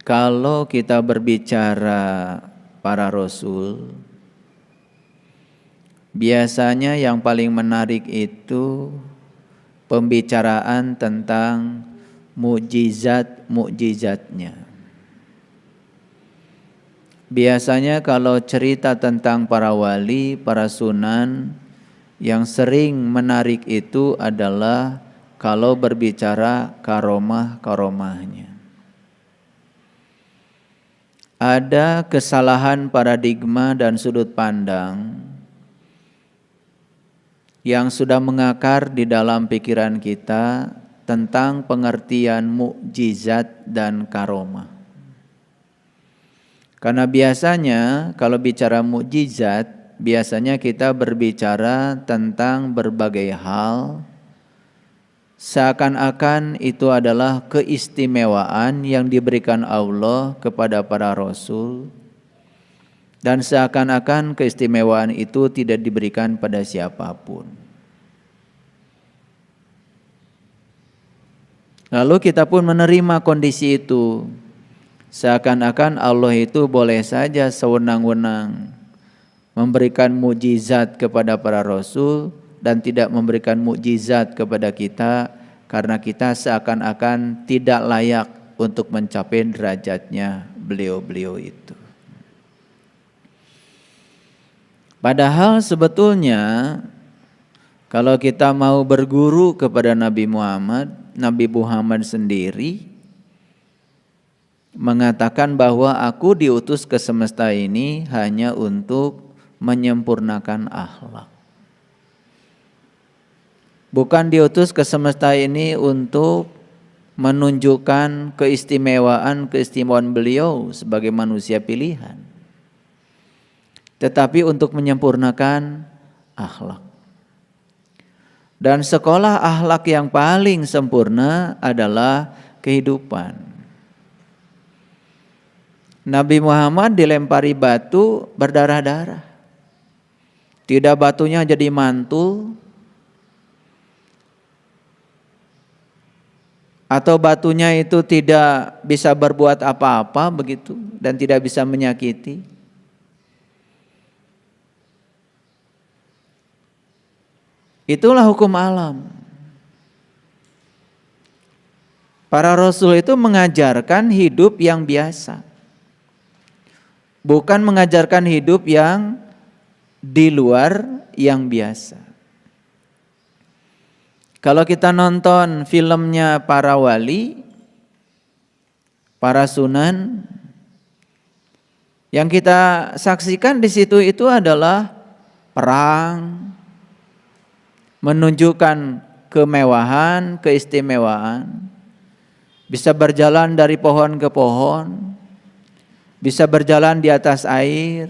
Kalau kita berbicara para rasul, biasanya yang paling menarik itu pembicaraan tentang mukjizat-mukjizatnya. Biasanya kalau cerita tentang para wali, para sunan, yang sering menarik itu adalah kalau berbicara karomah-karomahnya. Ada kesalahan paradigma dan sudut pandang yang sudah mengakar di dalam pikiran kita tentang pengertian mukjizat dan karomah. Karena biasanya kalau bicara mukjizat, biasanya kita berbicara tentang berbagai hal, seakan-akan itu adalah keistimewaan yang diberikan Allah kepada para rasul, dan seakan-akan keistimewaan itu tidak diberikan pada siapapun. Lalu kita pun menerima kondisi itu, seakan-akan Allah itu boleh saja sewenang-wenang memberikan mukjizat kepada para rasul dan tidak memberikan mukjizat kepada kita, karena kita seakan-akan tidak layak untuk mencapai derajatnya beliau-beliau itu. Padahal sebetulnya kalau kita mau berguru kepada Nabi Muhammad sendiri mengatakan bahwa aku diutus ke semesta ini hanya untuk menyempurnakan akhlak. Bukan diutus ke semesta ini untuk menunjukkan keistimewaan beliau sebagai manusia pilihan, tetapi untuk menyempurnakan akhlak. Dan sekolah akhlak yang paling sempurna adalah kehidupan. Nabi Muhammad dilempari batu berdarah-darah. Tidak batunya jadi mantul, atau batunya itu tidak bisa berbuat apa-apa begitu dan tidak bisa menyakiti. Itulah hukum alam. Para rasul itu mengajarkan hidup yang biasa, bukan mengajarkan hidup yang di luar yang biasa. Kalau kita nonton filmnya para wali, para sunan, yang kita saksikan di situ itu adalah perang, menunjukkan kemewahan, keistimewaan, bisa berjalan dari pohon ke pohon, bisa berjalan di atas air.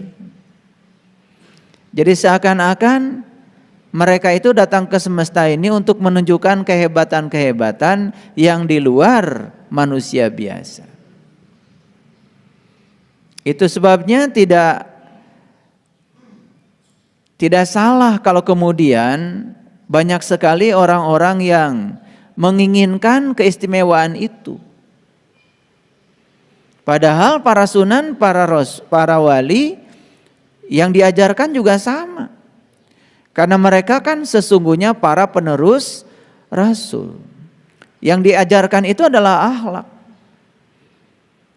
Jadi seakan-akan mereka itu datang ke semesta ini untuk menunjukkan kehebatan-kehebatan yang di luar manusia biasa. Itu sebabnya tidak salah kalau kemudian banyak sekali orang-orang yang menginginkan keistimewaan itu. Padahal para sunan, para wali yang diajarkan juga sama. Karena mereka kan sesungguhnya para penerus rasul. Yang diajarkan itu adalah akhlak.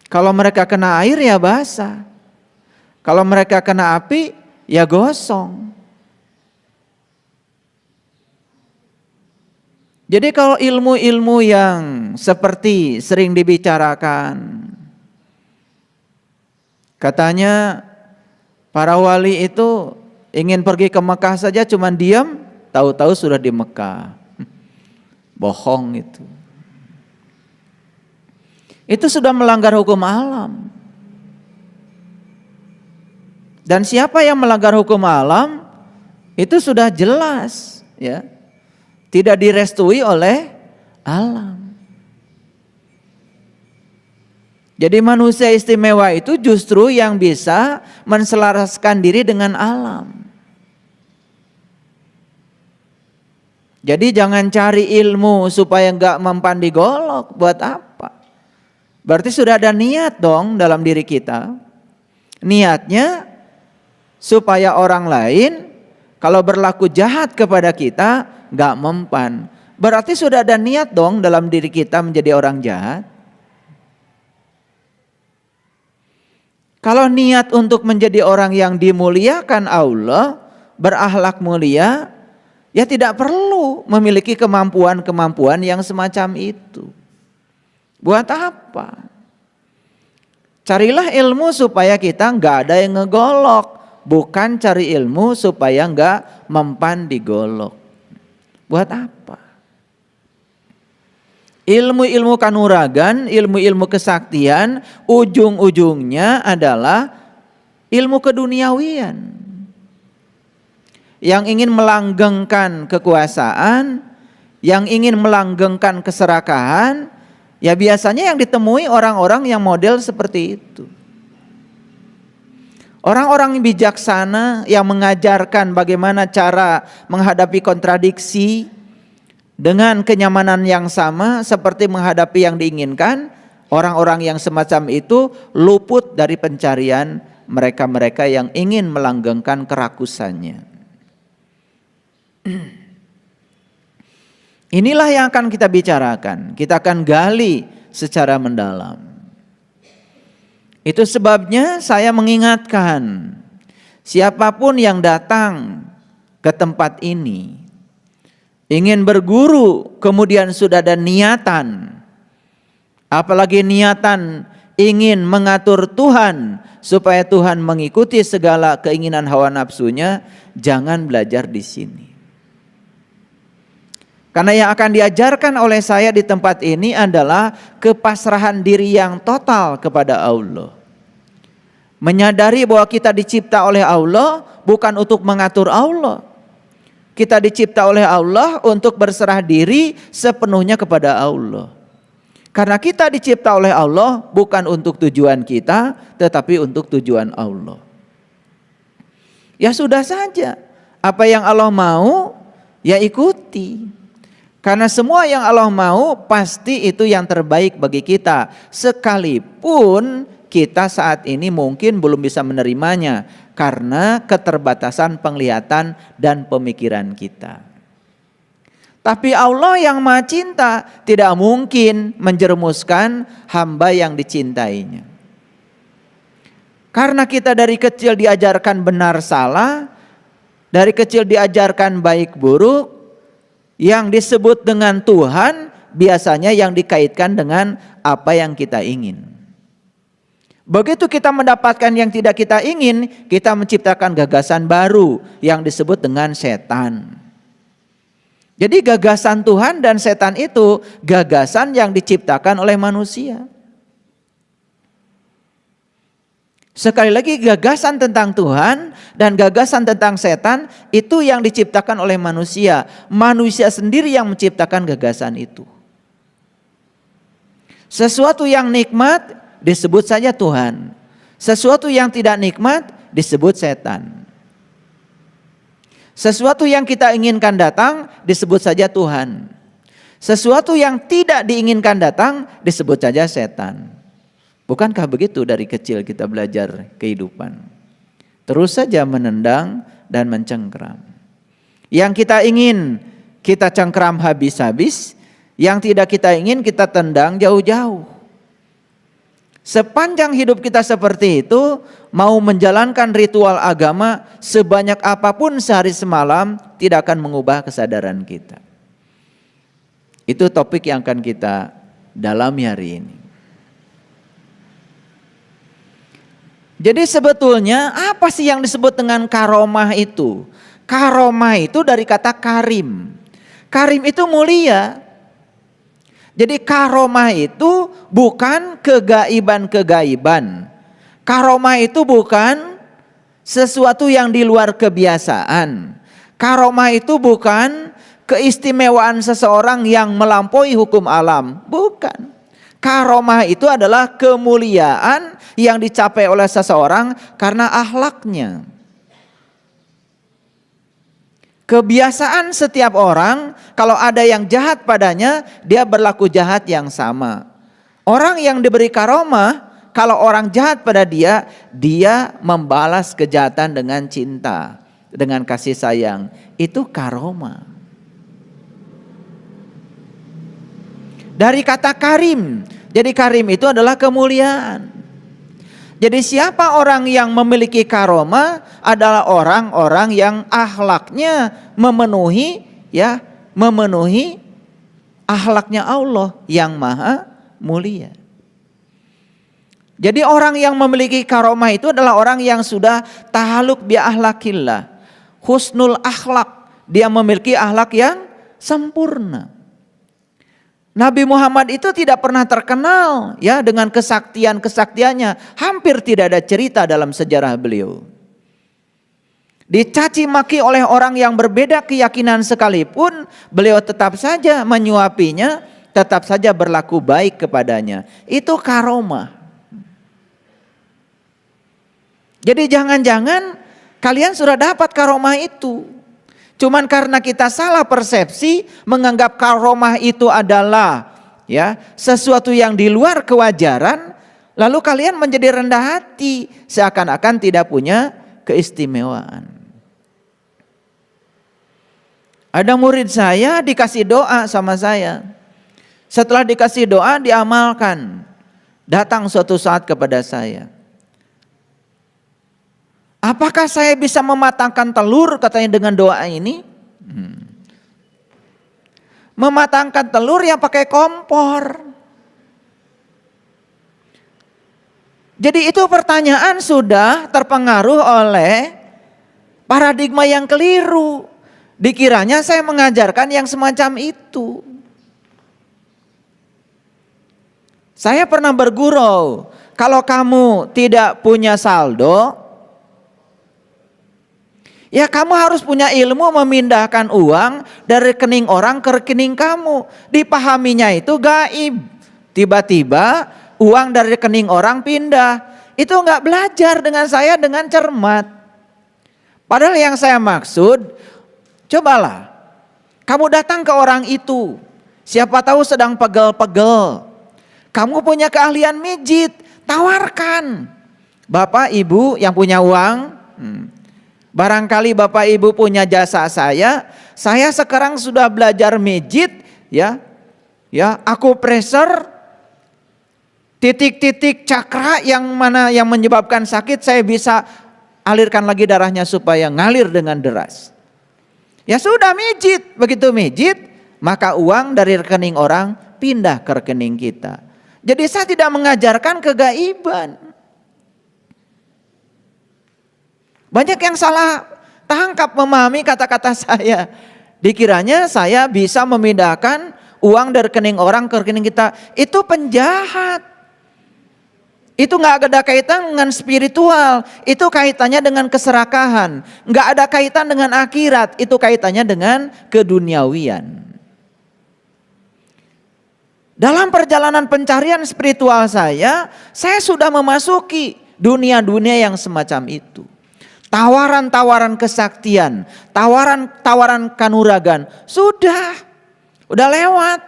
Kalau mereka kena air ya basah. Kalau mereka kena api ya gosong. Jadi kalau ilmu-ilmu yang seperti sering dibicarakan, katanya para wali itu ingin pergi ke Mekah saja cuman diam, tahu-tahu sudah di Mekah. Bohong itu. Itu sudah melanggar hukum alam. Dan siapa yang melanggar hukum alam itu sudah jelas, ya. Tidak direstui oleh alam. Jadi manusia istimewa itu justru yang bisa menselaraskan diri dengan alam. Jadi jangan cari ilmu supaya enggak mempan di golok, buat apa? Berarti sudah ada niat dong dalam diri kita. Niatnya supaya orang lain kalau berlaku jahat kepada kita gak mempan. Berarti sudah ada niat dong dalam diri kita menjadi orang jahat. Kalau niat untuk menjadi orang yang dimuliakan Allah, berakhlak mulia, ya tidak perlu memiliki kemampuan-kemampuan yang semacam itu. Buat apa? Carilah ilmu supaya kita nggak ada yang ngegolok, bukan cari ilmu supaya nggak mempan digolok. Buat apa? Ilmu-ilmu kanuragan, ilmu-ilmu kesaktian, ujung-ujungnya adalah ilmu keduniawian. Yang ingin melanggengkan kekuasaan, yang ingin melanggengkan keserakahan, ya biasanya yang ditemui orang-orang yang model seperti itu. Orang-orang bijaksana yang mengajarkan bagaimana cara menghadapi kontradiksi, dengan kenyamanan yang sama seperti menghadapi yang diinginkan, orang-orang yang semacam itu luput dari pencarian mereka-mereka yang ingin melanggengkan kerakusannya. Inilah yang akan kita bicarakan, kita akan gali secara mendalam. Itu sebabnya saya mengingatkan, siapapun yang datang ke tempat ini, ingin berguru, kemudian sudah ada niatan, apalagi niatan ingin mengatur Tuhan supaya Tuhan mengikuti segala keinginan hawa nafsunya, jangan belajar di sini. Karena yang akan diajarkan oleh saya di tempat ini adalah kepasrahan diri yang total kepada Allah. Menyadari bahwa kita dicipta oleh Allah bukan untuk mengatur Allah. Kita dicipta oleh Allah untuk berserah diri sepenuhnya kepada Allah. Karena kita dicipta oleh Allah bukan untuk tujuan kita, tetapi untuk tujuan Allah. Ya sudah saja, apa yang Allah mau, ya ikuti. Karena semua yang Allah mau pasti itu yang terbaik bagi kita. Sekalipun kita saat ini mungkin belum bisa menerimanya karena keterbatasan penglihatan dan pemikiran kita. Tapi Allah yang Maha Cinta tidak mungkin menjerumuskan hamba yang dicintainya. Karena kita dari kecil diajarkan benar salah, dari kecil diajarkan baik buruk, yang disebut dengan Tuhan biasanya yang dikaitkan dengan apa yang kita ingin. Begitu kita mendapatkan yang tidak kita ingin, kita menciptakan gagasan baru yang disebut dengan setan. Jadi gagasan Tuhan dan setan itu gagasan yang diciptakan oleh manusia. Sekali lagi, gagasan tentang Tuhan dan gagasan tentang setan itu yang diciptakan oleh manusia. Manusia sendiri yang menciptakan gagasan itu. Sesuatu yang nikmat disebut saja Tuhan. Sesuatu yang tidak nikmat disebut setan. Sesuatu yang kita inginkan datang disebut saja Tuhan. Sesuatu yang tidak diinginkan datang disebut saja setan. Bukankah begitu dari kecil kita belajar kehidupan? Terus saja menendang dan mencengkram. Yang kita ingin kita cengkram habis-habis, yang tidak kita ingin kita tendang jauh-jauh. Sepanjang hidup kita seperti itu, mau menjalankan ritual agama sebanyak apapun sehari semalam tidak akan mengubah kesadaran kita. Itu topik yang akan kita dalami hari ini. Jadi sebetulnya apa sih yang disebut dengan karomah itu? Karomah itu dari kata karim. Karim itu mulia. Jadi karomah itu bukan kegaiban-kegaiban. Karomah itu bukan sesuatu yang di luar kebiasaan. Karomah itu bukan keistimewaan seseorang yang melampaui hukum alam. Bukan. Karomah itu adalah kemuliaan yang dicapai oleh seseorang karena akhlaknya. Kebiasaan setiap orang, kalau ada yang jahat padanya, dia berlaku jahat yang sama. Orang yang diberi karomah, kalau orang jahat pada dia, dia membalas kejahatan dengan cinta, dengan kasih sayang. Itu karomah. Dari kata karim. Jadi karim itu adalah kemuliaan. Jadi siapa orang yang memiliki karomah adalah orang-orang yang akhlaknya memenuhi akhlaknya Allah yang maha mulia. Jadi orang yang memiliki karomah itu adalah orang yang sudah tahaluk bi akhlakillah, husnul akhlak, dia memiliki akhlak yang sempurna. Nabi Muhammad itu tidak pernah terkenal ya dengan kesaktiannya, hampir tidak ada cerita dalam sejarah beliau. Dicaci maki oleh orang yang berbeda keyakinan sekalipun, beliau tetap saja menyuapinya, tetap saja berlaku baik kepadanya. Itu karomah. Jadi jangan-jangan kalian sudah dapat karomah itu. Cuman karena kita salah persepsi, menganggap karomah itu adalah ya sesuatu yang di luar kewajaran, lalu kalian menjadi rendah hati, seakan-akan tidak punya keistimewaan. Ada murid saya dikasih doa sama saya. Setelah dikasih doa diamalkan. Datang suatu saat kepada saya. Apakah saya bisa mematangkan telur katanya dengan doa ini? Mematangkan telur yang pakai kompor. Jadi itu pertanyaan sudah terpengaruh oleh paradigma yang keliru. Dikiranya saya mengajarkan yang semacam itu. Saya pernah bergurau, kalau kamu tidak punya saldo, ya kamu harus punya ilmu memindahkan uang dari rekening orang ke rekening kamu. Dipahaminya itu gaib. Tiba-tiba uang dari rekening orang pindah. Itu enggak belajar dengan saya dengan cermat. Padahal yang saya maksud, cobalah kamu datang ke orang itu. Siapa tahu sedang pegel-pegel. Kamu punya keahlian mijit, tawarkan. Bapak ibu yang punya uang, barangkali bapak ibu punya jasa saya sekarang sudah belajar mijit ya akupressure, titik-titik cakra yang mana yang menyebabkan sakit saya bisa alirkan lagi darahnya supaya ngalir dengan deras. Ya sudah mijit, begitu mijit maka uang dari rekening orang pindah ke rekening kita. Jadi saya tidak mengajarkan kegaiban. Banyak yang salah tangkap memahami kata-kata saya. Dikiranya saya bisa memindahkan uang dari rekening orang ke rekening kita. Itu penjahat. Itu gak ada kaitan dengan spiritual. Itu kaitannya dengan keserakahan. Gak ada kaitan dengan akhirat. Itu kaitannya dengan keduniawian. Dalam perjalanan pencarian spiritual saya sudah memasuki dunia-dunia yang semacam itu. Tawaran-tawaran kesaktian, tawaran kanuragan, sudah lewat.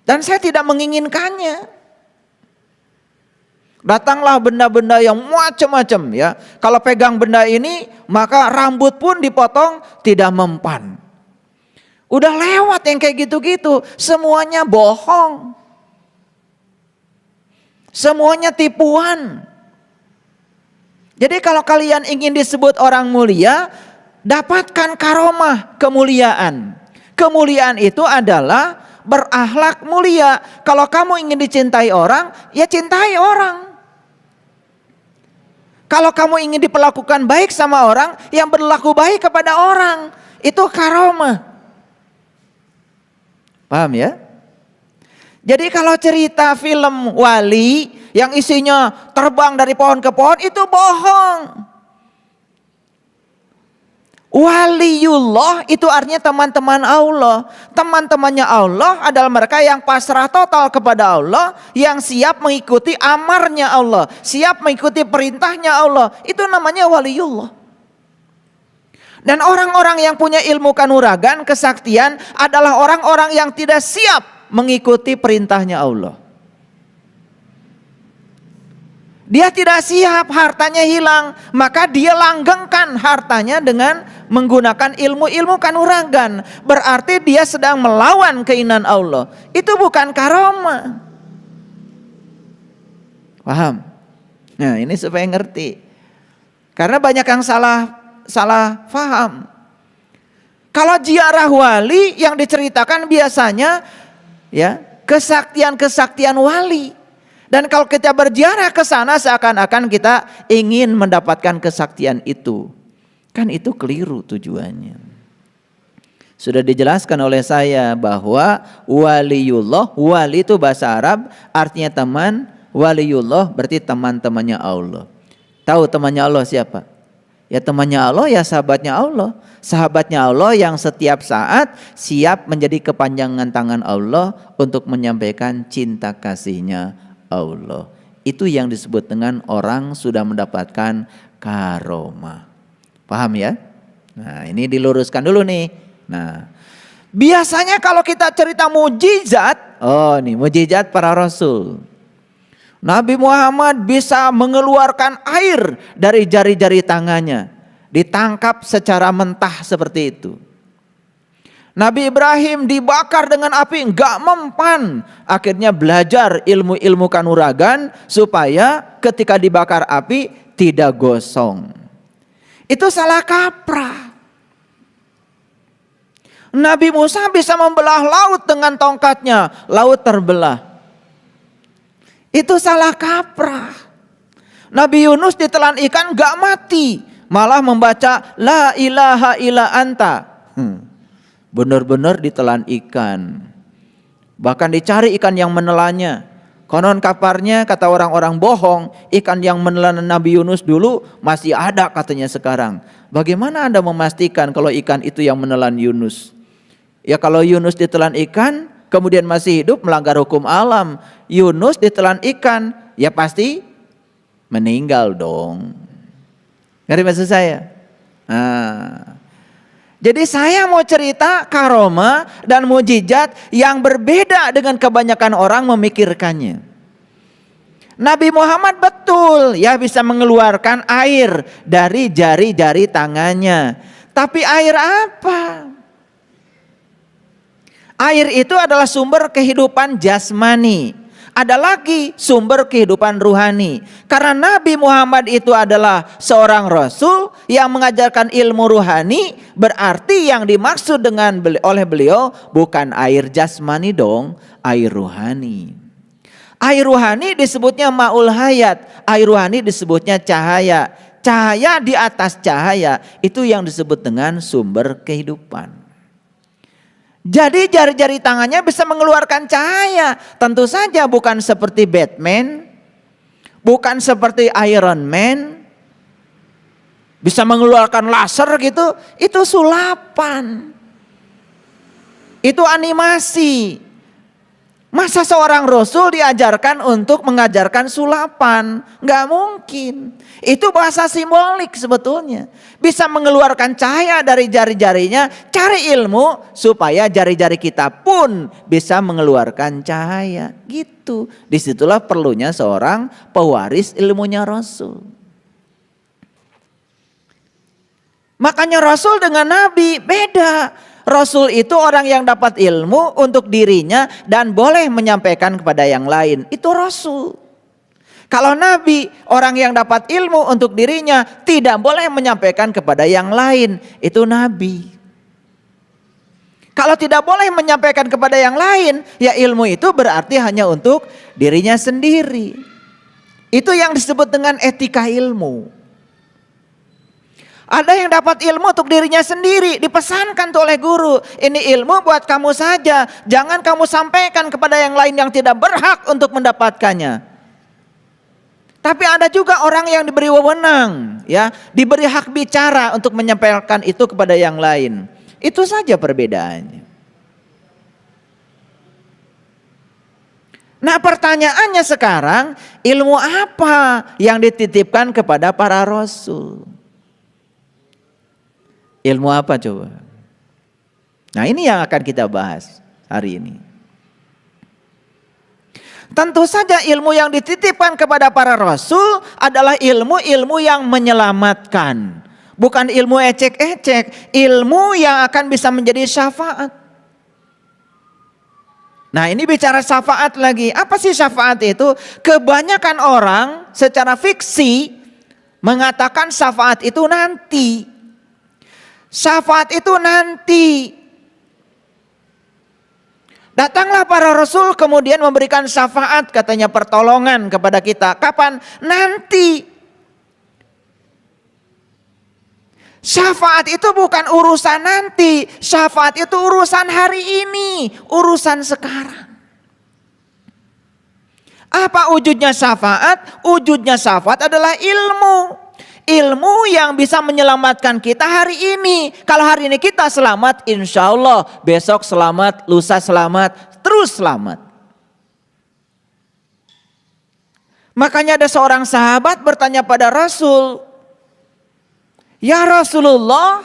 Dan saya tidak menginginkannya. Datanglah benda-benda yang macam-macam ya. Kalau pegang benda ini, maka rambut pun dipotong tidak mempan. Udah lewat yang kayak gitu-gitu, semuanya bohong. Semuanya tipuan. Jadi kalau kalian ingin disebut orang mulia, dapatkan karomah kemuliaan. Kemuliaan itu adalah berakhlak mulia. Kalau kamu ingin dicintai orang, ya cintai orang. Kalau kamu ingin diperlakukan baik sama orang, yang berlaku baik kepada orang. Itu karomah. Paham ya? Jadi kalau cerita film wali yang isinya terbang dari pohon ke pohon itu bohong. Waliullah itu artinya teman-teman Allah. Teman-temannya Allah adalah mereka yang pasrah total kepada Allah, yang siap mengikuti amarnya Allah, siap mengikuti perintahnya Allah. Itu namanya waliullah. Dan orang-orang yang punya ilmu kanuragan, kesaktian adalah orang-orang yang tidak siap mengikuti perintahnya Allah. Dia tidak siap, hartanya hilang, maka dia langgengkan hartanya dengan menggunakan ilmu-ilmu kanuragan. Berarti dia sedang melawan keinginan Allah. Itu bukan karomah. Paham? Nah, ini supaya ngerti. Karena banyak yang salah paham. Kalau ziarah wali yang diceritakan biasanya ya kesaktian-kesaktian wali. Dan kalau kita berziarah ke sana seakan-akan kita ingin mendapatkan kesaktian itu. Kan itu keliru tujuannya. Sudah dijelaskan oleh saya bahwa waliullah, wali itu bahasa Arab artinya teman, waliullah berarti teman-temannya Allah. Tahu temannya Allah siapa? Ya temannya Allah, ya sahabatnya Allah. Sahabatnya Allah yang setiap saat siap menjadi kepanjangan tangan Allah untuk menyampaikan cinta kasihnya Allah. Itu yang disebut dengan orang sudah mendapatkan karomah. Paham ya? Nah, ini diluruskan dulu nih. Nah, biasanya kalau kita cerita mujizat, nih mujizat para rasul. Nabi Muhammad bisa mengeluarkan air dari jari-jari tangannya, ditangkap secara mentah seperti itu. Nabi Ibrahim dibakar dengan api, enggak mempan. Akhirnya belajar ilmu-ilmu kanuragan supaya ketika dibakar api tidak gosong. Itu salah kaprah. Nabi Musa bisa membelah laut dengan tongkatnya, laut terbelah. Itu salah kaprah. Nabi Yunus ditelan ikan enggak mati, malah membaca la ilaha illa anta. Benar-benar ditelan ikan. Bahkan dicari ikan yang menelannya. Konon kabarnya kata orang-orang bohong, ikan yang menelan Nabi Yunus dulu masih ada katanya sekarang. Bagaimana Anda memastikan kalau ikan itu yang menelan Yunus? Ya kalau Yunus ditelan ikan kemudian masih hidup melanggar hukum alam. Yunus ditelan ikan ya pasti meninggal dong. Ngerti maksud saya? Jadi saya mau cerita karomah dan mujizat yang berbeda dengan kebanyakan orang memikirkannya. Nabi Muhammad betul ya bisa mengeluarkan air dari jari-jari tangannya. Tapi air apa? Air itu adalah sumber kehidupan jasmani. Ada lagi sumber kehidupan ruhani. Karena Nabi Muhammad itu adalah seorang rasul yang mengajarkan ilmu ruhani, berarti yang dimaksud dengan oleh beliau bukan air jasmani dong, air ruhani. Air ruhani disebutnya ma'ul hayat, air ruhani disebutnya cahaya. Cahaya di atas cahaya itu yang disebut dengan sumber kehidupan. Jadi jari-jari tangannya bisa mengeluarkan cahaya. Tentu saja bukan seperti Batman, bukan seperti Iron Man, bisa mengeluarkan laser gitu. Itu sulapan, itu animasi. Masa seorang rasul diajarkan untuk mengajarkan sulapan? Gak mungkin. Itu bahasa simbolik sebetulnya. Bisa mengeluarkan cahaya dari jari-jarinya. Cari ilmu supaya jari-jari kita pun bisa mengeluarkan cahaya. Gitu. Disitulah perlunya seorang pewaris ilmunya rasul. Makanya rasul dengan nabi beda. Rasul itu orang yang dapat ilmu untuk dirinya dan boleh menyampaikan kepada yang lain. Itu rasul. Kalau nabi, orang yang dapat ilmu untuk dirinya tidak boleh menyampaikan kepada yang lain. Itu nabi. Kalau tidak boleh menyampaikan kepada yang lain, ya ilmu itu berarti hanya untuk dirinya sendiri. Itu yang disebut dengan etika ilmu. Ada yang dapat ilmu untuk dirinya sendiri, dipesankan tuh oleh guru. Ini ilmu buat kamu saja, jangan kamu sampaikan kepada yang lain yang tidak berhak untuk mendapatkannya. Tapi ada juga orang yang diberi wewenang, ya, diberi hak bicara untuk menyampaikan itu kepada yang lain. Itu saja perbedaannya. Nah, pertanyaannya sekarang, ilmu apa yang dititipkan kepada para rasul? Ilmu apa coba? Nah, ini yang akan kita bahas hari ini. Tentu saja ilmu yang dititipkan kepada para rasul adalah ilmu-ilmu yang menyelamatkan. Bukan ilmu ecek-ecek, ilmu yang akan bisa menjadi syafaat. Nah, ini bicara syafaat lagi. Apa sih syafaat itu? Kebanyakan orang secara fiksi mengatakan syafaat itu nanti. Syafaat itu nanti. Datanglah para rasul kemudian memberikan syafaat, katanya pertolongan kepada kita. Kapan? Nanti. Syafaat itu bukan urusan nanti. Syafaat itu urusan hari ini. Urusan sekarang. Apa wujudnya syafaat? Wujudnya syafaat adalah ilmu. Ilmu yang bisa menyelamatkan kita hari ini. Kalau hari ini kita selamat, insya Allah besok selamat, lusa selamat, terus selamat. Makanya ada seorang sahabat bertanya pada Rasul, "Ya Rasulullah,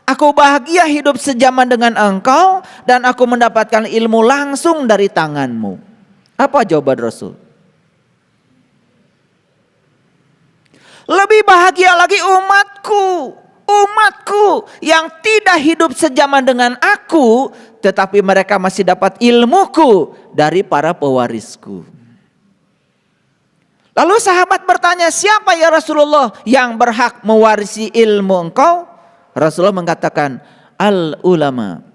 aku bahagia hidup sejaman dengan engkau dan aku mendapatkan ilmu langsung dari tanganmu." Apa jawaban Rasul? Lebih bahagia lagi umatku yang tidak hidup sejaman dengan aku, tetapi mereka masih dapat ilmuku dari para pewarisku. Lalu sahabat bertanya, siapa ya Rasulullah yang berhak mewarisi ilmu engkau? Rasulullah mengatakan, al-ulama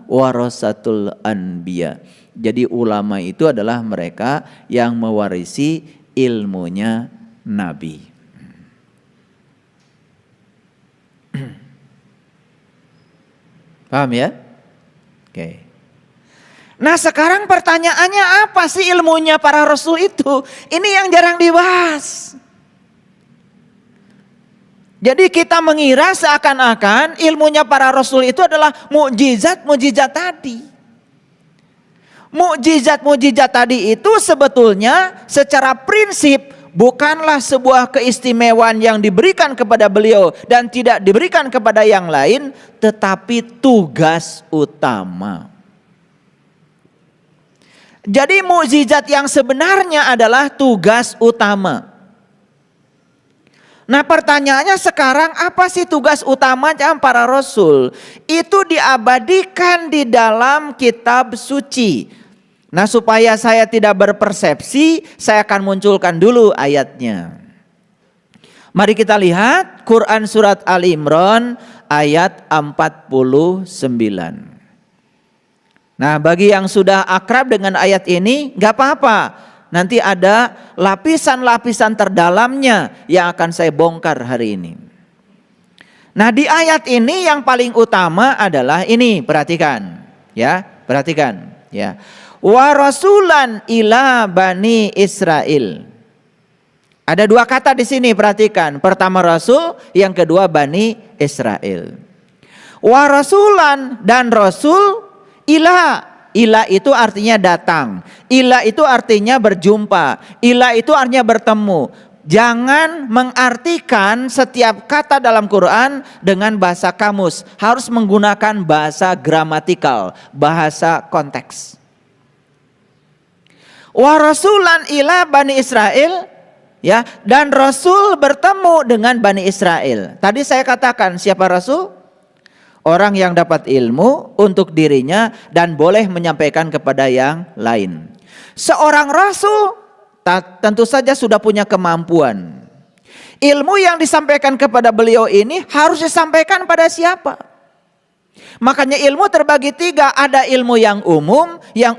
warasatul anbiya. Jadi ulama itu adalah mereka yang mewarisi ilmunya Nabi. Paham ya? Oke. Nah, sekarang pertanyaannya, apa sih ilmunya para rasul itu? Ini yang jarang dibahas. Jadi kita mengira seakan-akan ilmunya para rasul itu adalah mukjizat-mukjizat tadi. Mukjizat-mukjizat tadi itu sebetulnya secara prinsip bukanlah sebuah keistimewaan yang diberikan kepada beliau dan tidak diberikan kepada yang lain, tetapi tugas utama. Jadi mukjizat yang sebenarnya adalah tugas utama. Nah, pertanyaannya sekarang, apa sih tugas utamanya para rasul? Itu diabadikan di dalam kitab suci. Nah, supaya saya tidak berpersepsi, saya akan munculkan dulu ayatnya. Mari kita lihat Quran surat Ali Imran ayat 49. Nah, bagi yang sudah akrab dengan ayat ini, gak apa-apa. Nanti ada lapisan-lapisan terdalamnya yang akan saya bongkar hari ini. Nah, di ayat ini yang paling utama adalah ini, perhatikan ya. Wa rasulan ila bani Israel. Ada dua kata di sini, perhatikan. Pertama rasul, yang kedua bani Israel. Wa rasulan, dan rasul ila. Ila itu artinya datang. Ila itu artinya berjumpa. Ila itu artinya bertemu. Jangan mengartikan setiap kata dalam Quran dengan bahasa kamus. Harus menggunakan bahasa gramatikal, bahasa konteks. Wa rasulan ila bani Israel, ya, dan rasul bertemu dengan bani Israel. Tadi saya katakan siapa rasul? Orang yang dapat ilmu untuk dirinya dan boleh menyampaikan kepada yang lain. Seorang rasul tentu saja sudah punya kemampuan. Ilmu yang disampaikan kepada beliau ini harus disampaikan pada siapa? Makanya ilmu terbagi tiga. Ada ilmu yang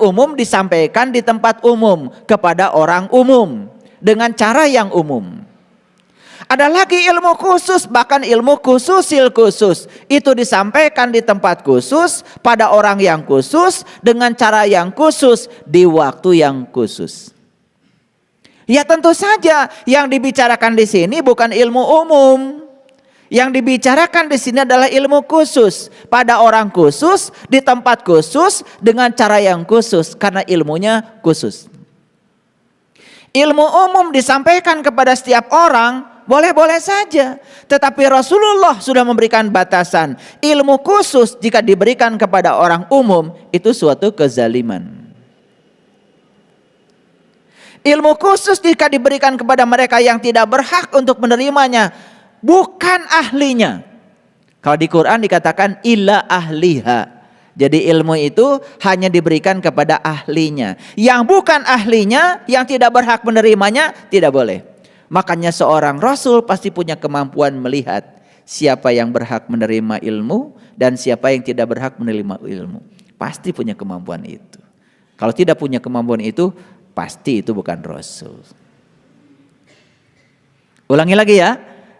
umum disampaikan di tempat umum kepada orang umum dengan cara yang umum. Ada lagi ilmu khusus, bahkan ilmu khususil khusus. Itu disampaikan di tempat khusus, pada orang yang khusus, dengan cara yang khusus, di waktu yang khusus. Ya tentu saja yang dibicarakan di sini bukan ilmu umum. Yang dibicarakan di sini adalah ilmu khusus, pada orang khusus, di tempat khusus, dengan cara yang khusus, karena ilmunya khusus. Ilmu umum disampaikan kepada setiap orang, boleh-boleh saja. Tetapi Rasulullah sudah memberikan batasan. Ilmu khusus jika diberikan kepada orang umum itu suatu kezaliman. Ilmu khusus jika diberikan kepada mereka yang tidak berhak untuk menerimanya, bukan ahlinya. Kalau di Quran dikatakan illa ahliha. Jadi ilmu itu hanya diberikan kepada ahlinya. Yang bukan ahlinya, yang tidak berhak menerimanya, tidak boleh. Makanya seorang Rasul pasti punya kemampuan melihat siapa yang berhak menerima ilmu dan siapa yang tidak berhak menerima ilmu. Pasti punya kemampuan itu. Kalau tidak punya kemampuan itu, pasti itu bukan Rasul. Ulangi lagi ya.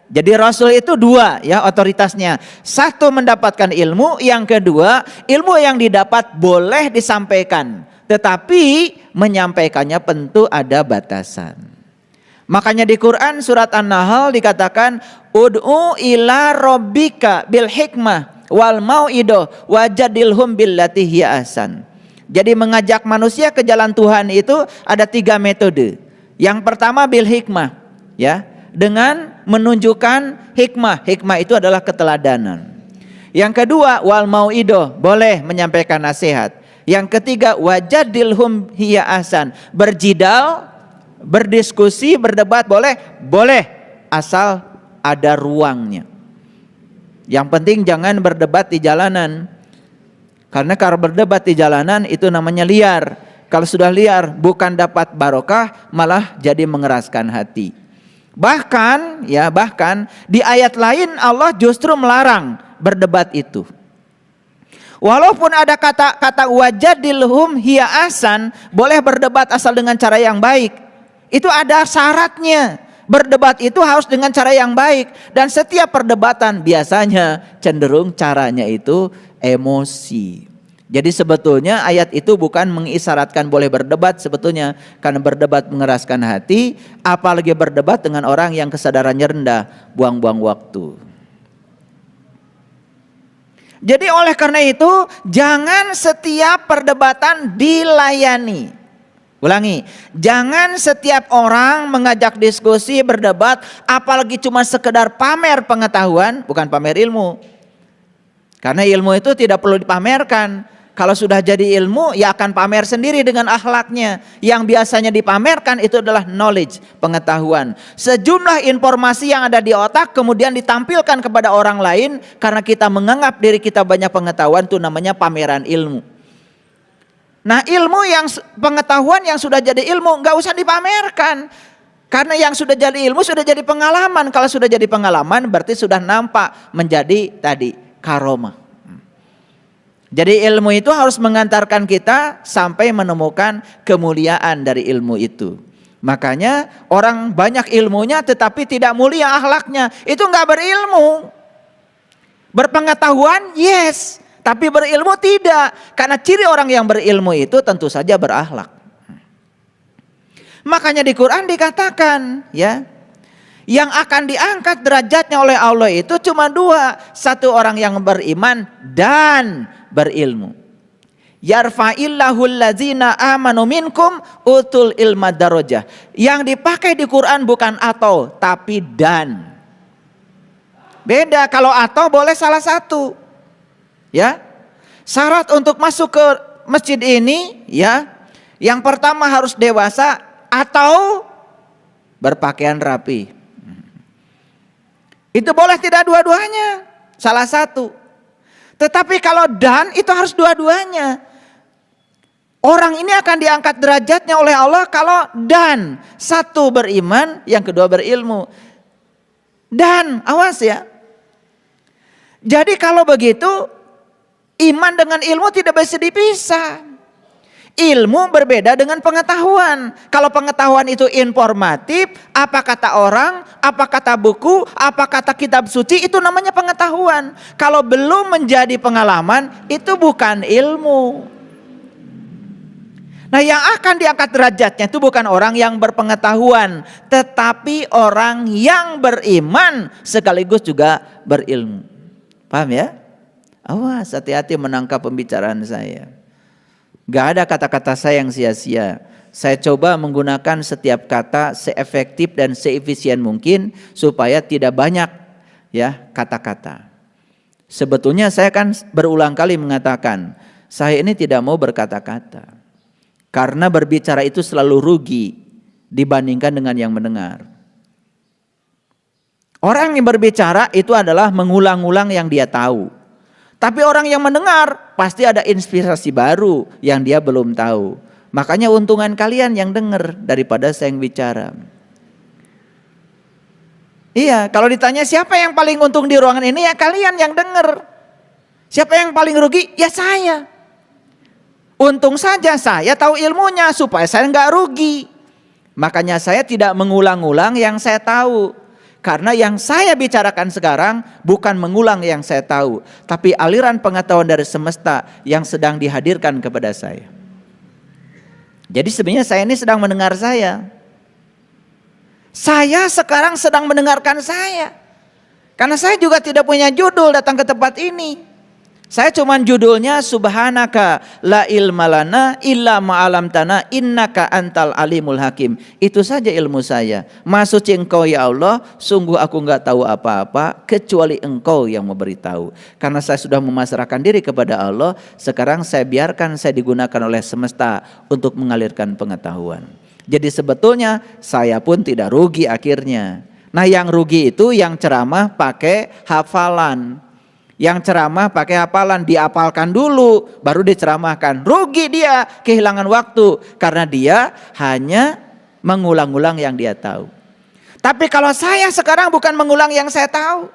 Jadi Rasul itu dua ya otoritasnya. Satu mendapatkan ilmu, yang kedua ilmu yang didapat boleh disampaikan. Tetapi menyampaikannya tentu ada batasan. Makanya di Quran surat An-Nahl dikatakan ud'u ila rabbika bil hikmah wal mau'idah wajadilhum billati hiya ahsan. Jadi mengajak manusia ke jalan Tuhan itu ada 3 metode. Yang pertama bil hikmah ya. Dengan menunjukkan hikmah. Hikmah itu adalah keteladanan. Yang kedua wal mau'idah, boleh menyampaikan nasihat. Yang ketiga wajadilhum hiya ahsan, berjidal, berdiskusi, berdebat boleh? Boleh, asal ada ruangnya. Yang penting jangan berdebat di jalanan. Karena kalau berdebat di jalanan itu namanya liar. Kalau sudah liar bukan dapat barokah, malah jadi mengeraskan hati. Bahkan di ayat lain Allah justru melarang berdebat itu. Walaupun ada kata wajadilhum hiya ahsan, boleh berdebat asal dengan cara yang baik. Itu ada syaratnya. Berdebat itu harus dengan cara yang baik, dan setiap perdebatan biasanya cenderung caranya itu emosi. Jadi sebetulnya ayat itu bukan mengisyaratkan boleh berdebat sebetulnya, karena berdebat mengeraskan hati, apalagi berdebat dengan orang yang kesadarannya rendah, buang-buang waktu. Jadi oleh karena itu jangan setiap perdebatan dilayani. Ulangi, jangan setiap orang mengajak diskusi, berdebat, apalagi cuma sekedar pamer pengetahuan, bukan pamer ilmu. Karena ilmu itu tidak perlu dipamerkan. Kalau sudah jadi ilmu, ya akan pamer sendiri dengan akhlaknya. Yang biasanya dipamerkan itu adalah knowledge, pengetahuan. Sejumlah informasi yang ada di otak kemudian ditampilkan kepada orang lain karena kita menganggap diri kita banyak pengetahuan, itu namanya pameran ilmu. Nah ilmu yang pengetahuan yang sudah jadi ilmu nggak usah dipamerkan. Karena yang sudah jadi ilmu sudah jadi pengalaman. Kalau sudah jadi pengalaman berarti sudah nampak menjadi tadi karomah. Jadi ilmu itu harus mengantarkan kita sampai menemukan kemuliaan dari ilmu itu. Makanya orang banyak ilmunya tetapi tidak mulia akhlaknya, itu nggak berilmu. Berpengetahuan yes, tapi berilmu tidak. Karena ciri orang yang berilmu itu tentu saja berakhlak. Makanya di Quran dikatakan ya, yang akan diangkat derajatnya oleh Allah itu cuma 2. Satu orang yang beriman dan berilmu. Yarfa'illahul ladzina amanu minkum utul ilma darajah. Yang dipakai di Quran bukan atau tapi dan. Beda, kalau atau boleh salah satu. Ya. Syarat untuk masuk ke masjid ini ya, yang pertama harus dewasa atau berpakaian rapi. Itu boleh tidak dua-duanya, salah satu. Tetapi kalau dan itu harus dua-duanya. Orang ini akan diangkat derajatnya oleh Allah kalau dan. Satu beriman, yang kedua berilmu. Dan awas ya. Jadi kalau begitu iman dengan ilmu tidak bisa dipisah. Ilmu berbeda dengan pengetahuan. Kalau pengetahuan itu informatif, apa kata orang, apa kata buku, apa kata kitab suci, itu namanya pengetahuan. Kalau belum menjadi pengalaman, itu bukan ilmu. Nah yang akan diangkat derajatnya itu bukan orang yang berpengetahuan, tetapi orang yang beriman sekaligus juga berilmu. Paham ya? Awas, hati-hati menangkap pembicaraan saya. Gak ada kata-kata saya yang sia-sia. Saya coba menggunakan setiap kata seefektif dan seefisien mungkin supaya tidak banyak ya kata-kata. Sebetulnya saya kan berulang kali mengatakan, saya ini tidak mau berkata-kata. Karena berbicara itu selalu rugi dibandingkan dengan yang mendengar. Orang yang berbicara itu adalah mengulang-ulang yang dia tahu. Tapi orang yang mendengar pasti ada inspirasi baru yang dia belum tahu. Makanya untungan kalian yang dengar daripada saya yang bicara. Iya, kalau ditanya siapa yang paling untung di ruangan ini, ya kalian yang dengar. Siapa yang paling rugi? Ya saya. Untung saja saya tahu ilmunya supaya saya nggak rugi. Makanya saya tidak mengulang-ulang yang saya tahu. Karena yang saya bicarakan sekarang bukan mengulang yang saya tahu, tapi aliran pengetahuan dari semesta yang sedang dihadirkan kepada saya. Jadi sebenarnya saya ini sedang mendengar saya. Saya sekarang sedang mendengarkan saya. Karena saya juga tidak punya judul datang ke tempat ini. Saya cuman judulnya Subhanaka la ilma lana illa ma'alamtana innaka antal alimul hakim. Itu saja ilmu saya. Maha suci Engkau ya Allah, sungguh aku enggak tahu apa-apa kecuali Engkau yang memberitahu. Karena saya sudah memasrahkan diri kepada Allah, sekarang saya biarkan saya digunakan oleh semesta untuk mengalirkan pengetahuan. Jadi sebetulnya saya pun tidak rugi akhirnya. Nah yang rugi itu yang ceramah pakai hafalan. Yang ceramah pakai hafalan, diapalkan dulu baru diceramahkan. Rugi dia, kehilangan waktu karena dia hanya mengulang-ulang yang dia tahu. Tapi kalau saya sekarang bukan mengulang yang saya tahu.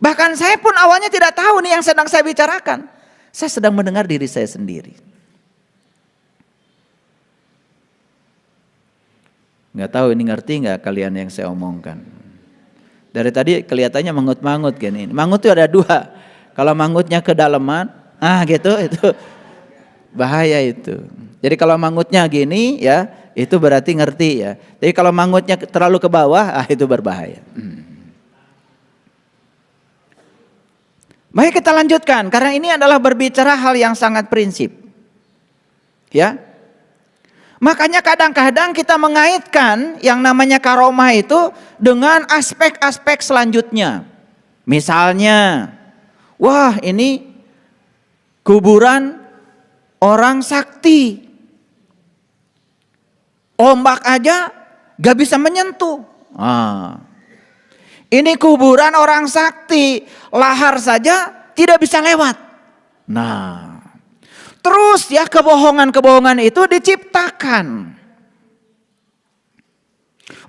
Bahkan saya pun awalnya tidak tahu nih yang sedang saya bicarakan. Saya sedang mendengar diri saya sendiri. Nggak tahu ini ngerti nggak kalian yang saya omongkan. Dari tadi kelihatannya mangut-mangut gini. Mangut itu ada dua. Kalau mangutnya kedalaman, gitu, itu bahaya itu. Jadi kalau mangutnya gini ya, itu berarti ngerti ya. Jadi kalau mangutnya terlalu ke bawah, itu berbahaya. Baik, kita lanjutkan karena ini adalah berbicara hal yang sangat prinsip. Ya. Makanya kadang-kadang kita mengaitkan yang namanya karomah itu dengan aspek-aspek selanjutnya. Misalnya, wah ini kuburan orang sakti. Ombak aja gak bisa menyentuh. Ini kuburan orang sakti. Lahar saja tidak bisa lewat. Nah, terus ya kebohongan-kebohongan itu diciptakan.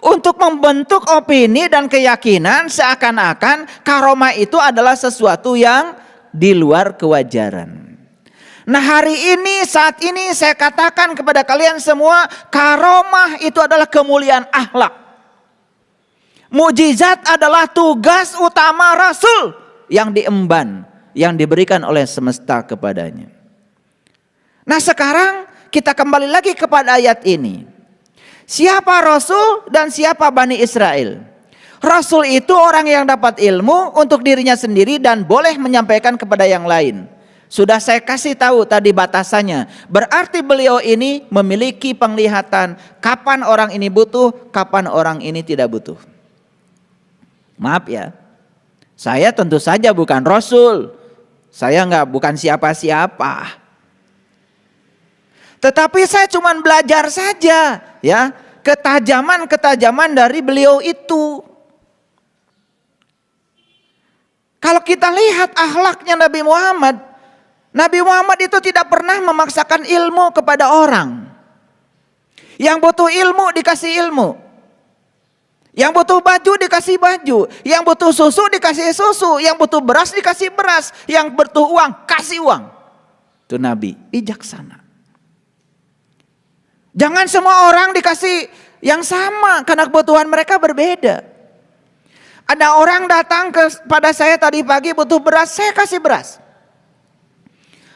Untuk membentuk opini dan keyakinan seakan-akan karomah itu adalah sesuatu yang di luar kewajaran. Nah hari ini, saat ini saya katakan kepada kalian semua, karomah itu adalah kemuliaan akhlak. Mukjizat adalah tugas utama Rasul yang diemban, yang diberikan oleh semesta kepadanya. Nah sekarang kita kembali lagi kepada ayat ini. Siapa Rasul dan siapa Bani Israel? Rasul itu orang yang dapat ilmu untuk dirinya sendiri dan boleh menyampaikan kepada yang lain. Sudah saya kasih tahu tadi batasannya. Berarti beliau ini memiliki penglihatan kapan orang ini butuh, kapan orang ini tidak butuh. Maaf ya, saya tentu saja bukan Rasul. Saya bukan siapa-siapa. Tetapi saya cuma belajar saja ya, ketajaman-ketajaman dari beliau itu. Kalau kita lihat akhlaknya Nabi Muhammad itu tidak pernah memaksakan ilmu kepada orang. Yang butuh ilmu dikasih ilmu. Yang butuh baju dikasih baju. Yang butuh susu dikasih susu. Yang butuh beras dikasih beras. Yang butuh uang kasih uang. Itu Nabi bijaksana. Jangan semua orang dikasih yang sama karena kebutuhan mereka berbeda. Ada orang datang kepada saya tadi pagi butuh beras, saya kasih beras.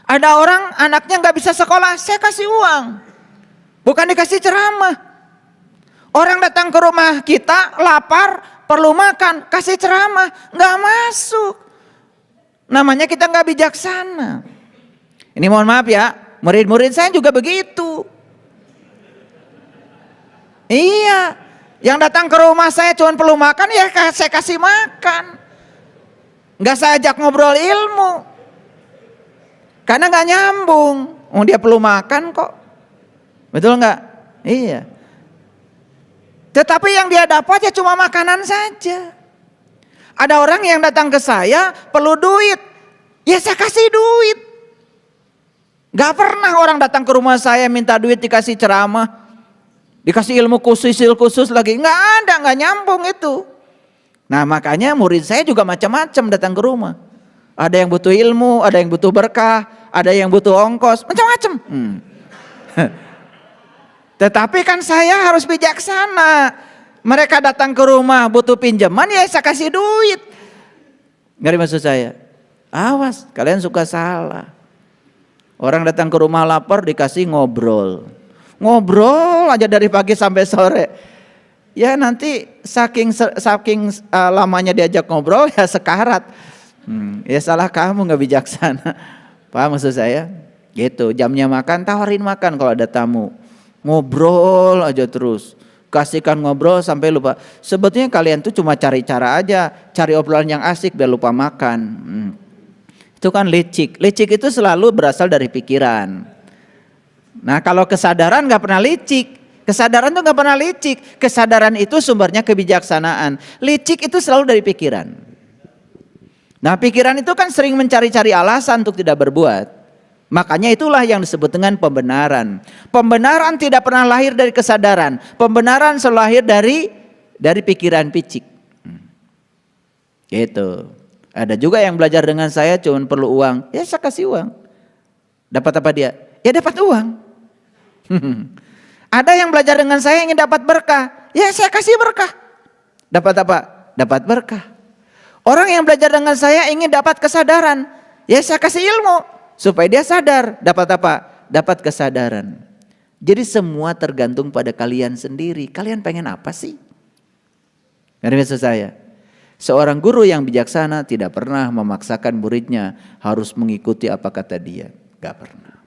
Ada orang anaknya nggak bisa sekolah, saya kasih uang. Bukan dikasih ceramah. Orang datang ke rumah kita lapar, perlu makan, kasih ceramah, nggak masuk. Namanya kita nggak bijaksana. Ini mohon maaf ya, murid-murid saya juga begitu. Iya, yang datang ke rumah saya cuma perlu makan, ya saya kasih makan. Nggak saya ajak ngobrol ilmu. Karena nggak nyambung. Dia perlu makan kok. Betul nggak? Iya. Tetapi yang dia dapat ya cuma makanan saja. Ada orang yang datang ke saya perlu duit. Ya saya kasih duit. Gak pernah orang datang ke rumah saya minta duit dikasih ceramah, dikasih ilmu khusus lagi. Gak ada, gak nyambung itu. Nah makanya murid saya juga macam-macam datang ke rumah. Ada yang butuh ilmu, ada yang butuh berkah, ada yang butuh ongkos, macam-macam. Tetapi kan saya harus bijaksana. Mereka datang ke rumah butuh pinjaman, ya saya kasih duit. Ngerti maksud saya? Awas, kalian suka salah. Orang datang ke rumah lapar dikasih ngobrol. Ngobrol aja dari pagi sampai sore. Ya nanti saking lamanya diajak ngobrol ya sekarat. Ya salah kamu, nggak bijaksana. Paham maksud saya? Gitu, jamnya makan tawarin makan kalau ada tamu. Ngobrol aja terus. Kasihkan ngobrol sampai lupa. Sebetulnya kalian tuh cuma cari cara aja, cari obrolan yang asik biar lupa makan. Itu kan licik. Licik itu selalu berasal dari pikiran. Nah kalau kesadaran gak pernah licik. Kesadaran tuh gak pernah licik. Kesadaran itu sumbernya kebijaksanaan. Licik itu selalu dari pikiran. Nah pikiran itu kan sering mencari-cari alasan untuk tidak berbuat. Makanya itulah yang disebut dengan pembenaran. Pembenaran tidak pernah lahir dari kesadaran. Pembenaran selalu lahir dari pikiran picik. Gitu. Ada juga yang belajar dengan saya cuma perlu uang. Ya saya kasih uang. Dapat apa dia? Ya dapat uang. Ada yang belajar dengan saya ingin dapat berkah. Ya saya kasih berkah. Dapat apa? Dapat berkah. Orang yang belajar dengan saya ingin dapat kesadaran. Ya saya kasih ilmu. Supaya dia sadar. Dapat apa? Dapat kesadaran. Jadi semua tergantung pada kalian sendiri. Kalian pengen apa sih? Ngerti maksud saya? Seorang guru yang bijaksana tidak pernah memaksakan muridnya harus mengikuti apa kata dia. Gak pernah.